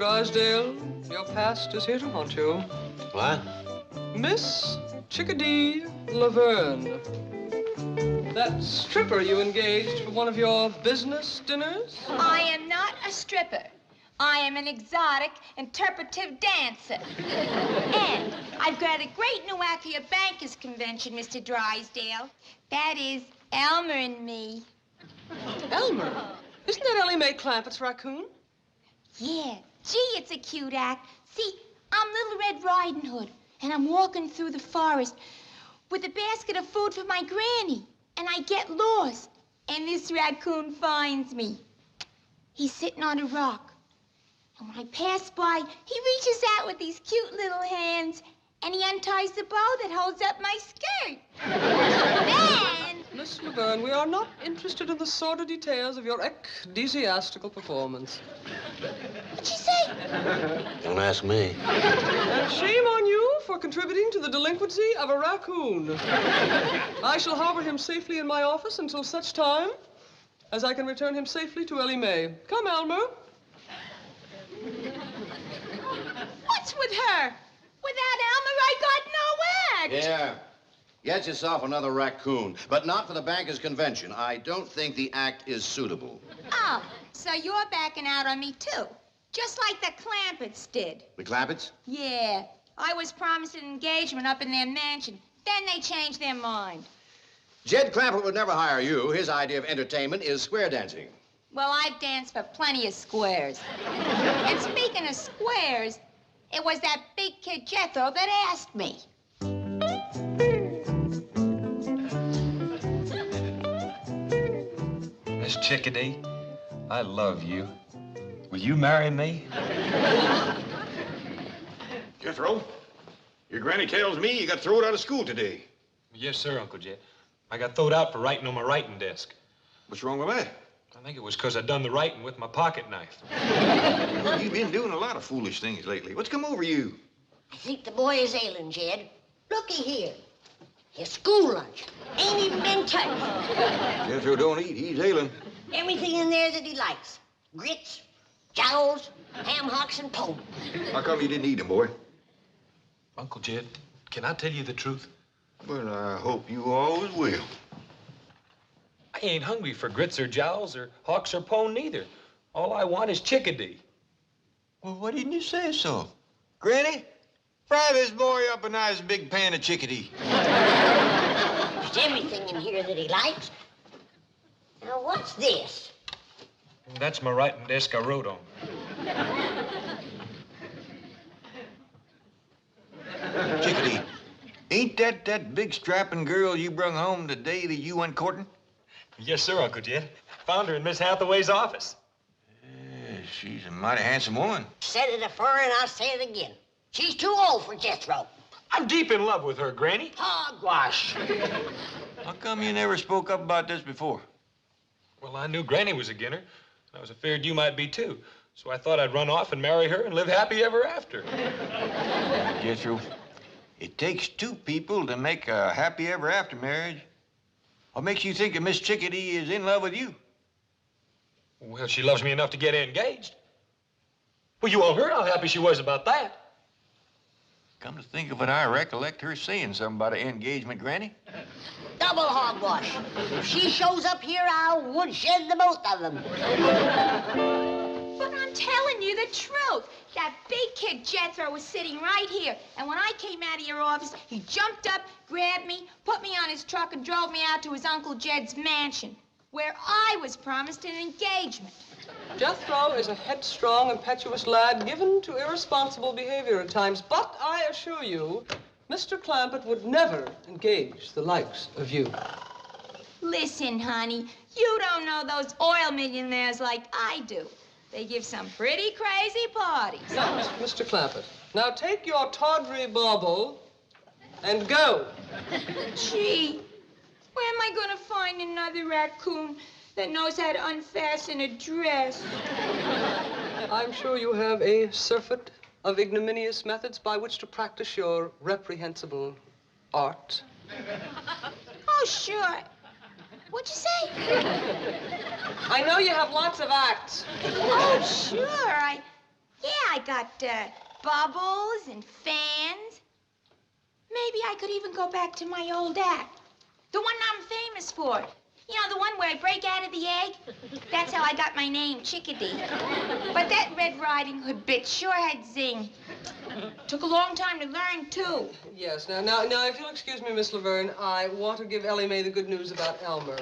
Drysdale, your past is here to haunt you. What? Miss Chickadee Laverne. That stripper you engaged for one of your business dinners? I am not a stripper. I am an exotic, interpretive dancer. And I've got a great new act for your bankers convention, Mr. Drysdale. That is Elmer and me. Elmer? Isn't that Ellie Mae Clampetts' raccoon? Yeah. Gee, it's a cute act. See, I'm Little Red Riding Hood, and I'm walking through the forest with a basket of food for my granny, and I get lost, and this raccoon finds me. He's sitting on a rock, and when I pass by, he reaches out with these cute little hands, and he unties the bow that holds up my skirt. Then... Miss Laverne, we are not interested in the sordid details of your ecclesiastical performance. What'd you say? Don't ask me. And shame on you for contributing to the delinquency of a raccoon. I shall harbor him safely in my office until such time as I can return him safely to Ellie Mae. Come, Elmer. What's with her? Without Elmer, I got no act. Yeah. Get yourself another raccoon, but not for the bankers' convention. I don't think the act is suitable. Oh, so you're backing out on me, too. Just like the Clampetts did. The Clampetts? Yeah. I was promised an engagement up in their mansion. Then they changed their mind. Jed Clampett would never hire you. His idea of entertainment is square dancing. Well, I've danced for plenty of squares. And speaking of squares, it was that big kid Jethro that asked me. Miss Chickadee, I love you. Will you marry me? Jethro, your granny tells me you got thrown out of school today. Yes, sir, Uncle Jed. I got throwed out for writing on my writing desk. What's wrong with that? I think it was because I done the writing with my pocket knife. You've been doing a lot of foolish things lately. What's come over you? I think the boy is ailing, Jed. Looky here. His school lunch ain't even been touched. Jethro don't eat. He's ailing. Everything in there that he likes. Grits, jowls, ham hocks, and pone. How come you didn't eat them, boy? Uncle Jed, can I tell you the truth? Well, I hope you always will. I ain't hungry for grits or jowls or hawks or pone neither. All I want is Chickadee. Well, why didn't you say so? Granny, fry this boy up a nice big pan of chickadee. There's everything in here that he likes. Now, what's this? That's my writing desk I wrote on. Chickadee, ain't that big strapping girl you brung home the day that you went courting? Yes, sir, Uncle Jed. Found her in Miss Hathaway's office. Yeah, she's a mighty handsome woman. Said it afore and I'll say it again. She's too old for Jethro. I'm deep in love with her, Granny. Hogwash. How come you never spoke up about this before? Well, I knew Granny was a ginner, and I was afraid you might be too. So I thought I'd run off and marry her and live happy ever after. Jethro, it takes two people to make a happy ever after marriage. What makes you think that Miss Chickadee is in love with you? Well, she loves me enough to get engaged. Well, you all heard how happy she was about that. Come to think of it, I recollect her saying something about an engagement, Granny. Double hogwash. If she shows up here, I'll woodshed the both of them. But I'm telling you the truth. That big kid Jethro was sitting right here. And when I came out of your office, he jumped up, grabbed me, put me on his truck, and drove me out to his Uncle Jed's mansion, where I was promised an engagement. Jethro is a headstrong, impetuous lad given to irresponsible behavior at times, but I assure you, Mr. Clampett would never engage the likes of you. Listen, honey, you don't know those oil millionaires like I do. They give some pretty crazy parties. Now, Mr. Clampett, now take your tawdry bauble and go. Gee, where am I going to find another raccoon that knows how to unfasten a dress? I'm sure you have a surfeit of ignominious methods by which to practice your reprehensible art. Oh, sure. What'd you say? I know you have lots of acts. Oh, sure. I Yeah, I got bubbles and fans. Maybe I could even go back to my old act. The one I'm famous for. You know, the one where I break out of the egg? That's how I got my name, Chickadee. But that Red Riding Hood bit sure had zing. Took a long time to learn, too. Yes, now, if you'll excuse me, Miss Laverne, I want to give Ellie Mae the good news about Elmer.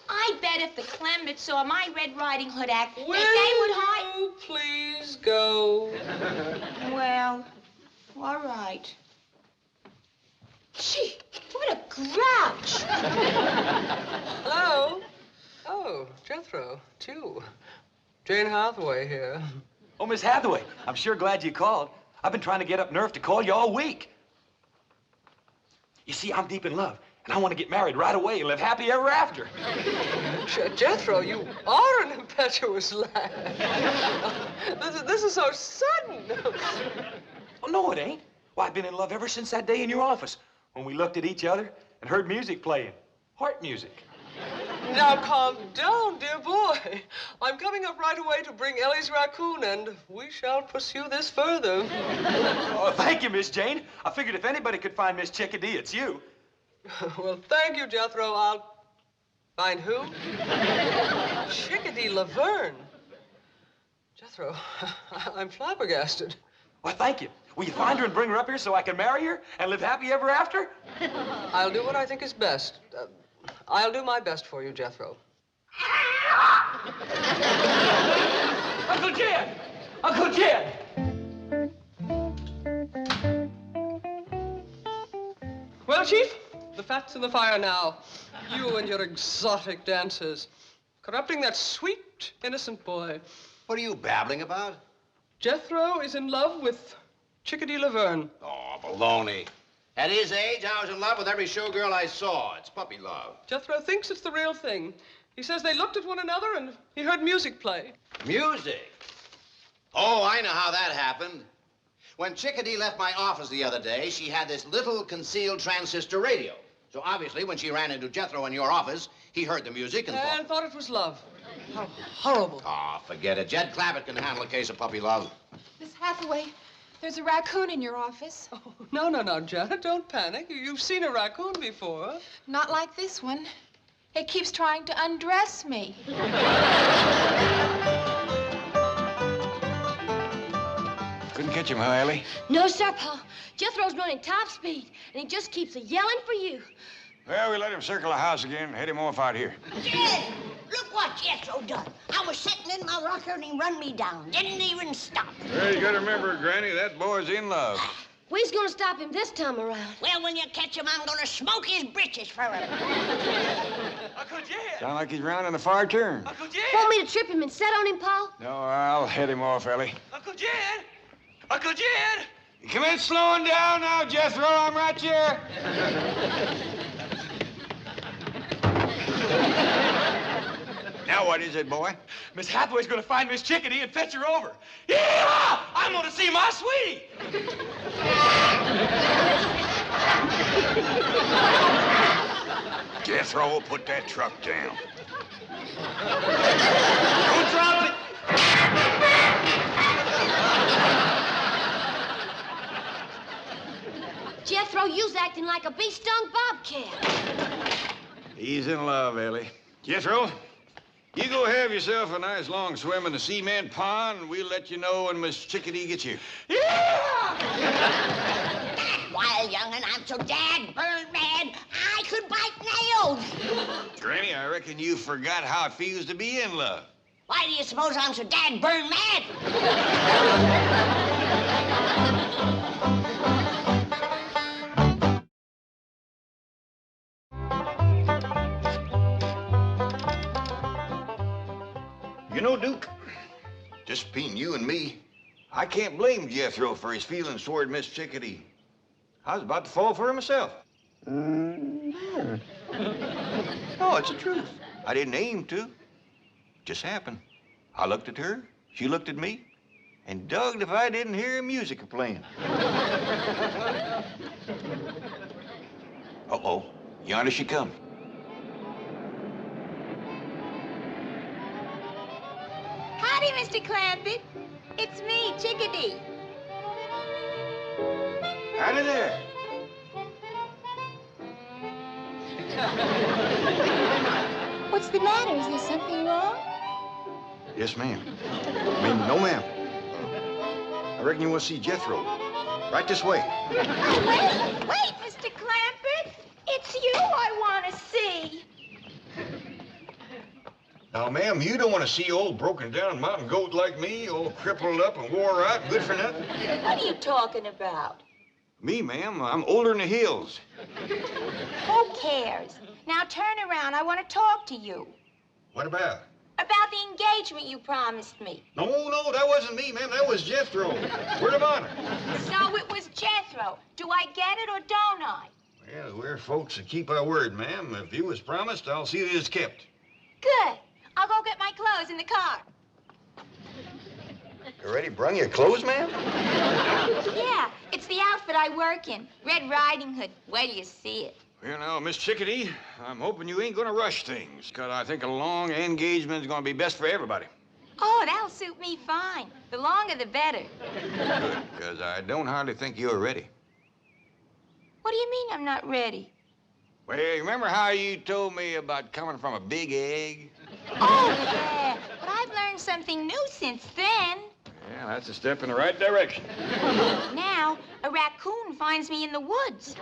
I bet if the Clampetts saw my Red Riding Hood act, Will that they would hide... you please go? Well, all right. Gee, what a grouch. Hello? Oh, Jethro, it's you. Jane Hathaway here. Oh, Miss Hathaway, I'm sure glad you called. I've been trying to get up nerve to call you all week. You see, I'm deep in love, and I want to get married right away and live happy ever after. Jethro, you are an impetuous lad. This is so sudden. Oh, no, it ain't. Well, I've been in love ever since that day in your office when we looked at each other and heard music playing. Heart music. Now, calm down, dear boy. I'm coming up right away to bring Ellie's raccoon, and we shall pursue this further. Oh, thank you, Miss Jane. I figured if anybody could find Miss Chickadee, it's you. Well, thank you, Jethro. I'll find who? Chickadee Laverne. Jethro, I'm flabbergasted. Well, thank you. Will you find her and bring her up here so I can marry her and live happy ever after? I'll do what I think is best. I'll do my best for you, Jethro. Uncle Jed! Uncle Jed! Well, Chief, the fat's in the fire now. You and your exotic dances. Corrupting that sweet, innocent boy. What are you babbling about? Jethro is in love with Chickadee Laverne. Oh, baloney. At his age, I was in love with every showgirl I saw. It's puppy love. Jethro thinks it's the real thing. He says they looked at one another and he heard music play. Music? Oh, I know how that happened. When Chickadee left my office the other day, she had this little concealed transistor radio. So obviously, when she ran into Jethro in your office, he heard the music and thought it was love. How horrible. Oh, forget it. Jed Clampett can handle a case of puppy love. Miss Hathaway, there's a raccoon in your office. Oh, no, Janet, don't panic. You've seen a raccoon before. Not like this one. It keeps trying to undress me. Couldn't catch him, huh, Ellie? No, sir, Pa. Jethro's running top speed, and he just keeps yelling for you. Well, we let him circle the house again and head him off out here. Jed, look what Jethro done. I was sitting in my rocker, and he run me down. Didn't even stop. Well, you gotta remember, Granny, that boy's in love. We's gonna stop him this time around. Well, when you catch him, I'm gonna smoke his britches for him. Uncle Jed! Sound like he's rounding the far turn. Uncle Jed! Want me to trip him and set on him, Pa? No, I'll head him off, Ellie. Uncle Jed! Uncle Jed! Come in slowing down now, Jethro. I'm right here. Now what is it, boy? Miss Hathaway's gonna find Miss Chickadee and fetch her over. Yeah! I'm gonna see my sweetie! Jethro, put that truck down. Don't drop it! Jethro, you's acting like a bee-stung bobcat. He's in love, Ellie. Jethro, you go have yourself a nice long swim in the cement pond, and we'll let you know when Miss Chickadee gets you. Yeah! Wild young'un, I'm so dad-burned mad, I could bite nails. Granny, I reckon you forgot how it feels to be in love. Why do you suppose I'm so dad-burned mad? You know, Duke, just between you and me, I can't blame Jethro for his feelings toward Miss Chickadee. I was about to fall for her myself. No, it's the truth. I didn't aim to. It just happened. I looked at her, she looked at me, and dogged if I didn't hear music playing. Uh-oh, yonder she comes. Howdy, Mr. Clampett. It's me, Chickadee. Out of there. What's the matter? Is there something wrong? Yes, ma'am. I mean, no, ma'am. I reckon you want to see Jethro. Right this way. Wait, Mr. Clampetts. It's you I want to see. Now, ma'am, you don't want to see old broken down mountain goat like me, all crippled up and wore out, good for nothing? What are you talking about? Me, ma'am, I'm older in the hills. Who cares? Now turn around. I want to talk to you. What about? About the engagement you promised me. No, that wasn't me, ma'am. That was Jethro. Word of honor. So it was Jethro. Do I get it or don't I? Well, we're folks that keep our word, ma'am. If you was promised, I'll see that it's kept. Good. I'll go get my clothes in the car. You already brung your clothes, ma'am? Yeah, it's the outfit I work in. Red Riding Hood. Wait till you see it. Well, now, Miss Chickadee, I'm hoping you ain't gonna rush things, because I think a long engagement is gonna be best for everybody. Oh, that'll suit me fine. The longer, the better. Good, because I don't hardly think you're ready. What do you mean I'm not ready? Well, you remember how you told me about coming from a big egg? Oh, yeah. But I've learned something new since then. Yeah, that's a step in the right direction. Now, a raccoon finds me in the woods.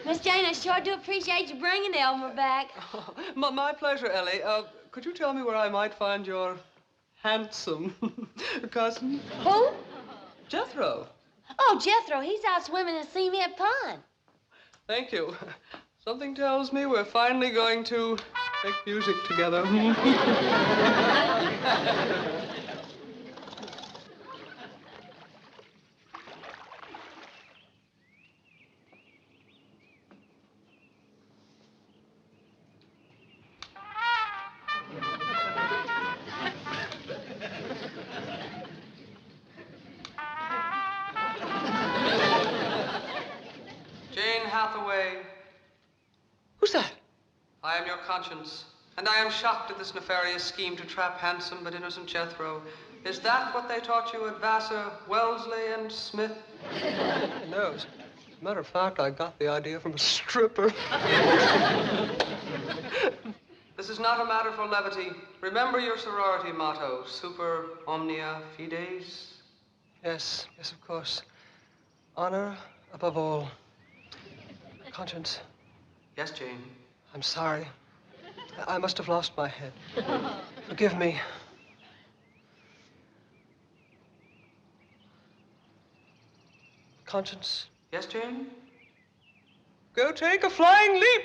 Miss Jane, I sure do appreciate you bringing Elmer back. Oh, my pleasure, Ellie. Could you tell me where I might find your handsome cousin? Who? Jethro. Oh, Jethro, he's out swimming in Cement Pond. Thank you. Something tells me we're finally going to make music together. Who's that? I am your conscience, and I am shocked at this nefarious scheme to trap handsome but innocent Jethro. Is that what they taught you at Vassar, Wellesley, and Smith? No. As a matter of fact, I got the idea from a stripper. This is not a matter for levity. Remember your sorority motto, super omnia fides. Yes, of course. Honor above all. Conscience. Yes, Jane. I'm sorry. I must have lost my head. Forgive me. Conscience. Yes, Jane? Go take a flying leap.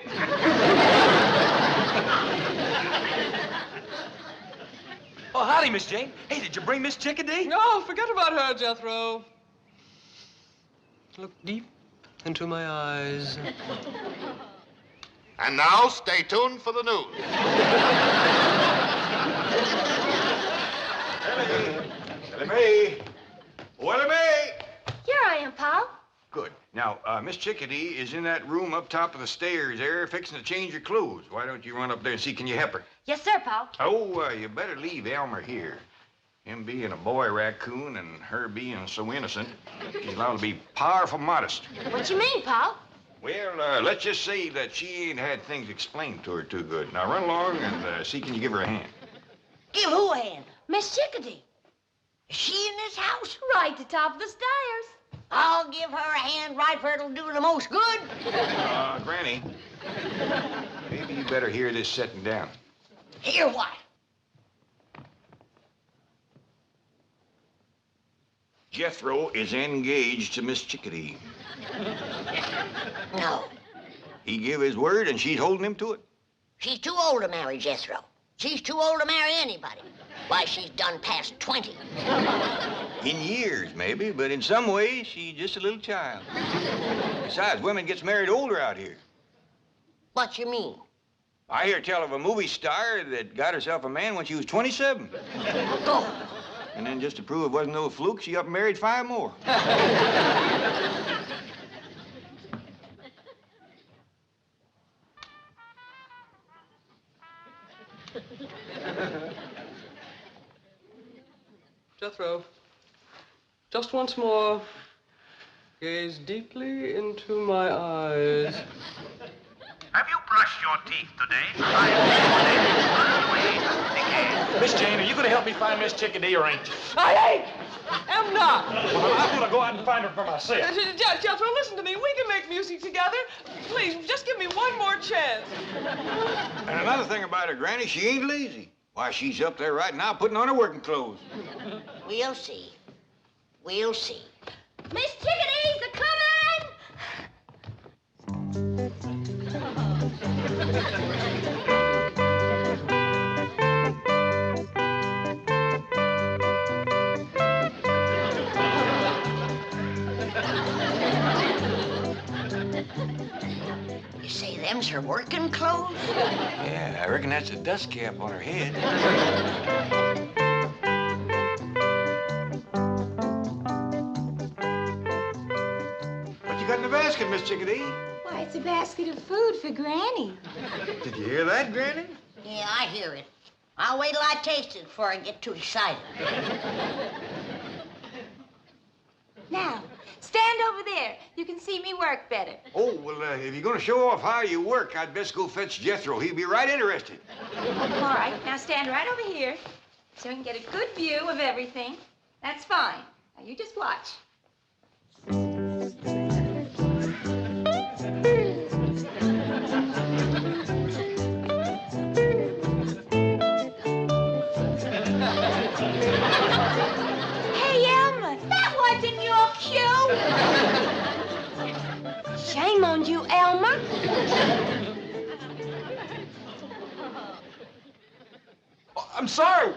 Oh, howdy, Miss Jane. Hey, did you bring Miss Chickadee? No, forget about her, Jethro. Look deep into my eyes. And now, stay tuned for the news. Ellie! Here I am, Paul. Good. Now, Miss Chickadee is in that room up top of the stairs there, fixing to change her clothes. Why don't you run up there and see, can you help her? Yes, sir, Paul. Oh, you better leave Elmer here. Him being a boy raccoon and her being so innocent, she's allowed to be powerful modest. What you mean, Paul? Well, let's just say that she ain't had things explained to her too good. Now, run along and see, can you give her a hand? Give who a hand? Miss Chickadee. Is she in this house? Right at the top of the stairs. I'll give her a hand right where it'll do the most good. Granny, maybe you better hear this setting down. Hear what? Jethro is engaged to Miss Chickadee. No. He gave his word, and she's holding him to it. She's too old to marry Jethro. She's too old to marry anybody. Why, she's done past 20. In years, maybe, but in some ways, she's just a little child. Besides, women gets married older out here. What you mean? I hear tell of a movie star that got herself a man when she was 27. Go. And then just to prove it wasn't no fluke, she up and married 5 more. Jethro, just once more, gaze deeply into my eyes. Have you brushed your teeth today? Miss Jane, are you going to help me find Miss Chickadee or ain't you? I am not. Well, I'm going to go out and find her for myself. Jethro, listen to me. We can make music together. Please, just give me one more chance. And another thing about her, Granny, she ain't lazy. Why, she's up there right now putting on her working clothes. We'll see. We'll see. Miss Chickadee's a-comin'! You say them's her working clothes? Yeah, I reckon that's a dust cap on her head. What you got in the basket, Miss Chickadee? Why, it's a basket of food for Granny. Did you hear that, Granny? Yeah, I hear it. I'll wait till I taste it before I get too excited. Now, stand over there. You can see me work better. Oh, well, if you're going to show off how you work, I'd best go fetch Jethro. He'd be right interested. All right, now stand right over here so we can get a good view of everything. That's fine. Now, you just watch. Hey, Elmer, that wasn't your cue. Shame on you, Elmer. Oh, I'm sorry.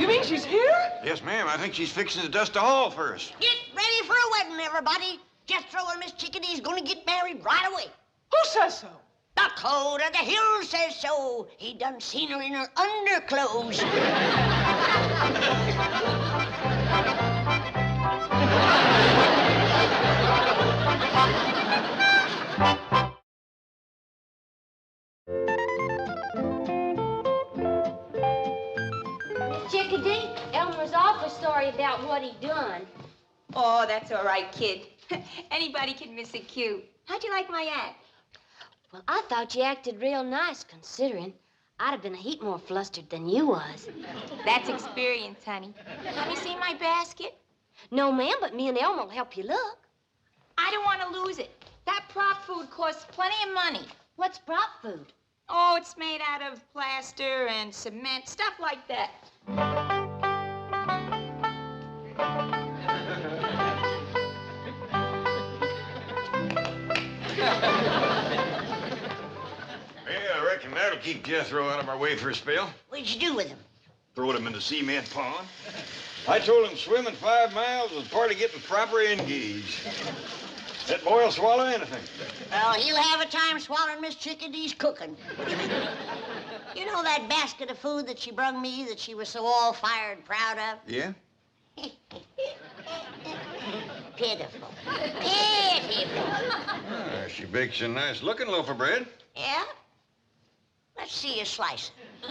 You mean she's here? Yes, ma'am. I think she's fixing to dust the hall for us. Get ready for a wedding, everybody. Jethro and Miss Chickadee's gonna get married right away. Who says so? Dakota the Hill says so. He done seen her in her underclothes. Chickadee, Elmer's awful sorry about what he done. Oh, that's all right, kid. Anybody can miss a cue. How'd you like my act? Well, I thought you acted real nice, considering. I'd have been a heap more flustered than you was. That's experience, honey. Let me see my basket. No, ma'am, but me and Elmer will help you look. I don't want to lose it. That prop food costs plenty of money. What's prop food? Oh, it's made out of plaster and cement, stuff like that. Yeah, I reckon that'll keep Jethro out of our way for a spell. What'd you do with him? Throwed him in the cement pond. I told him swimming 5 miles was part of getting proper engaged. That boy'll swallow anything. Well, he'll have a time swallowing Miss Chickadee's cooking. You know that basket of food that she brung me that she was so all-fired proud of? Yeah? Pitiful. Pitiful. Ah, she bakes a nice-looking loaf of bread. Yeah? Let's see you slice it.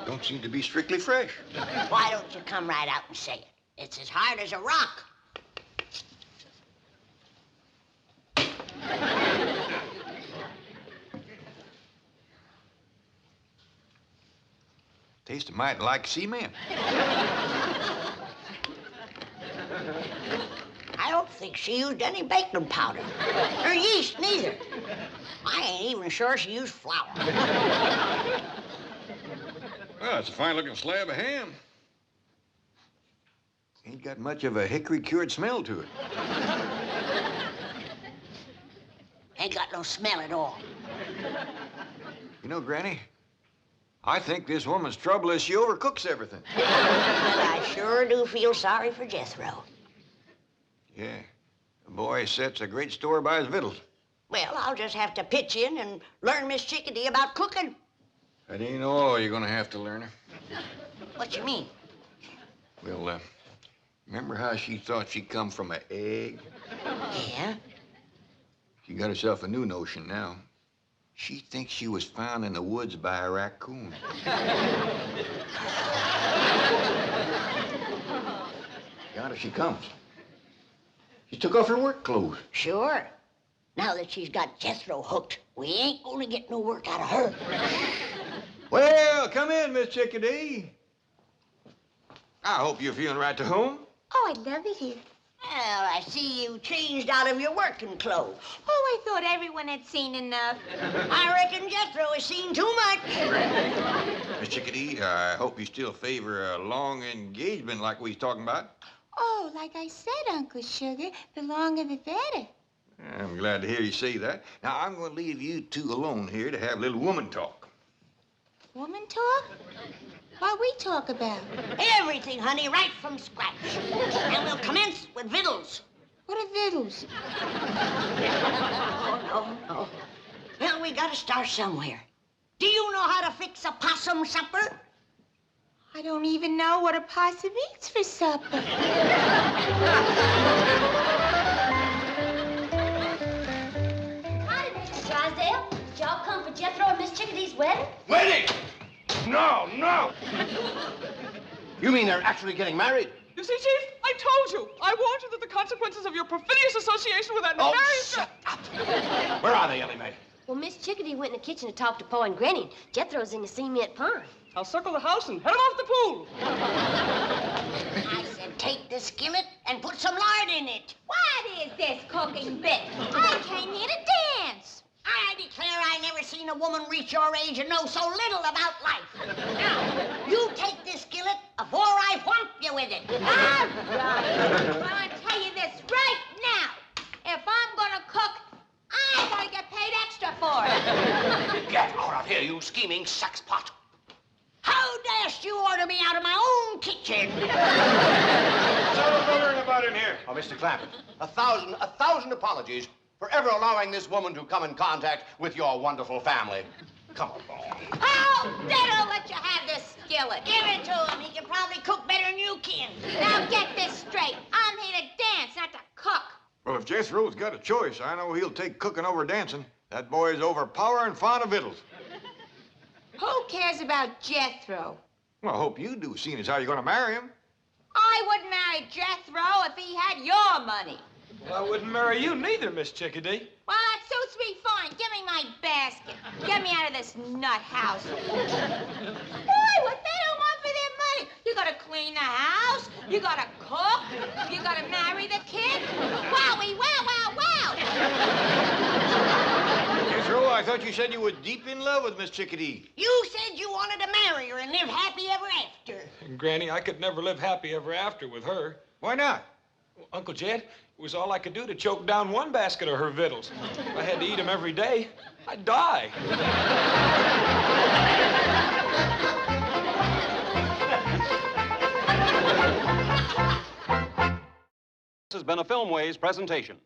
Don't seem to be strictly fresh. Why don't you come right out and say it? It's as hard as a rock. Tastes a mite like cement. I don't think she used any baking powder. Or yeast, neither. I ain't even sure she used flour. Well, it's a fine-looking slab of ham. Ain't got much of a hickory-cured smell to it. Ain't got no smell at all. You know, Granny, I think this woman's trouble is she overcooks everything. But I sure do feel sorry for Jethro. Yeah, the boy sets a great store by his victuals. Well, I'll just have to pitch in and learn Miss Chickadee about cooking. That ain't all you're gonna have to learn her. What you mean? Well, Remember how she thought she come from an egg? Yeah? She got herself a new notion now. She thinks she was found in the woods by a raccoon. Yonder she comes. She took off her work clothes. Sure. Now that she's got Jethro hooked, we ain't gonna get no work out of her. Well, come in, Miss Chickadee. I hope you're feeling right to home. Oh, I love it here. Well, I see you changed out of your working clothes. Oh, I thought everyone had seen enough. I reckon Jethro has seen too much. Miss Chickadee, I hope you still favor a long engagement like we was talking about. Oh, like I said, Uncle Sugar, the longer the better. I'm glad to hear you say that. Now, I'm going to leave you two alone here to have a little woman talk. Woman talk? What we talk about? Everything, honey, right from scratch. And we'll commence with victuals. What are victuals? Oh, no. Well, we gotta start somewhere. Do you know how to fix a possum supper? I don't even know what a possum eats for supper. Howdy, Mr. Drysdale. Did y'all come for Jethro and Miss Chickadee's wedding? Wedding? No, no. You mean they're actually getting married? You see, Chief, I told you. I warned you that the consequences of your perfidious association with that Oh, nefarious... shut up. Where are they, Ellie Mae? Well, Miss Chickadee went in the kitchen to talk to Pa and Granny, and Jethro's in the cement pond. I'll circle the house and head 'em off the pool. I said take the skillet and put some lard in it. What is this cooking bit? I came here to dance. I declare I never seen a woman reach your age and know so little about life. Now, you take this skillet afore I whomp you with it. All right. Well, I'll tell you this right now. If I'm gonna cook, I'm gonna get paid extra for it. Get out of here, you scheming sexpot. How dashed you order me out of my own kitchen? What's all the bullering about in here? Oh, Mr. Clampett, a thousand apologies for ever allowing this woman to come in contact with your wonderful family. Come on, boy. How dare I let you have this skillet? Give it to him. He can probably cook better than you can. Now get this straight. I'm here to dance, not to cook. Well, if Jethro's got a choice, I know he'll take cooking over dancing. That boy's overpowering fond of victuals. Who cares about Jethro? Well, I hope you do, seeing as how you're going to marry him. I wouldn't marry Jethro if he had your money. Well, I wouldn't marry you neither, Miss Chickadee. Well, that suits me fine. Give me my basket. Get me out of this nut house. Boy, what they don't want for their money. You gotta clean the house. You gotta cook. You gotta marry the kid. Wowie, wow, wow, wow. Jethro, I thought you said you were deep in love with Miss Chickadee. You said you wanted to marry her and live happy ever after. And Granny, I could never live happy ever after with her. Why not? Well, Uncle Jed, it was all I could do to choke down one basket of her victuals. If I had to eat them every day, I'd die. This has been a Filmways presentation.